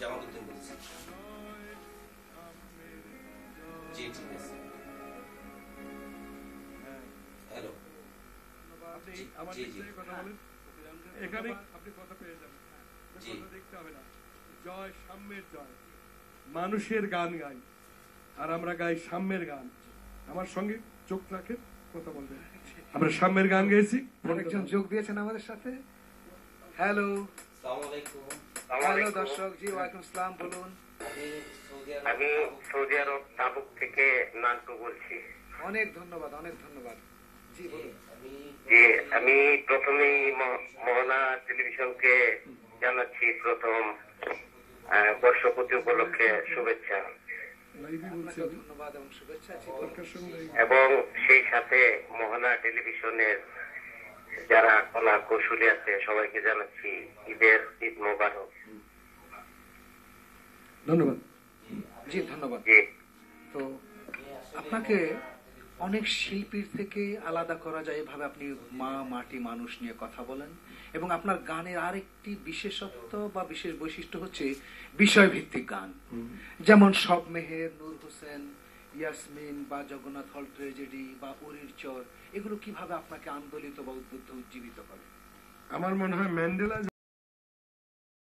জামালউদ্দিন বলছি। জি ঠিক আছে। হ্যালো, আপনি আমার নিশ্চয়ই কথা বলেন, এখানে আপনি কথা পেয়ে যাবেন। কথা দেখতে হবে না। জয় সাম্যের জয়, মানুষের গান গাই আর আমরা গাই সাম্যের গান। আমার সঙ্গে চোখ রাখে কথা বলবেন। আমরা সাম্যের গান গেয়েছি। আরেকজন যোগ দিয়েছেন আমাদের সাথে। হ্যালো, হ্যালো দর্শক। জি ওয়ালাইকুম আসসালাম, বলুন। আমি সৌদি আরব তাবুক থেকে নান্টু বলছি। অনেক ধন্যবাদ, অনেক ধন্যবাদ। জি বলুন। জি, আমি প্রথমেই মোহনা টেলিভিশনকে জানাচ্ছি প্রথম বর্ষপূর্তি উপলক্ষে শুভেচ্ছা ধন্যবাদ এবং শুভেচ্ছা। এবং সেই সাথে মোহনা টেলিভিশনের যারা কলা কৌশলী আছে সবাইকে জানাচ্ছি ঈদ মোবারক। ধন্যবাদ। জি ধন্যবাদ। তো আপনাকে অনেক শিল্পীর থেকে আলাদা করা যায় এভাবে আপনি মা মাটি মানুষ নিয়ে কথা বলেন, এবং আপনার গানের আরেকটি বিশেষত্ব বা বিশেষ বৈশিষ্ট্য হচ্ছে বিষয়ভিত্তিক গান, যেমন সব মেহের, নূর হোসেন, ইয়াসমিন বা জগন্নাথ হল ট্রেজেডি বা উরির চর, এগুলো কিভাবে আপনাকে আন্দোলিত বা উদ্বুদ্ধ উজ্জীবিত করে? আমার মনে হয় ম্যান্ডেলা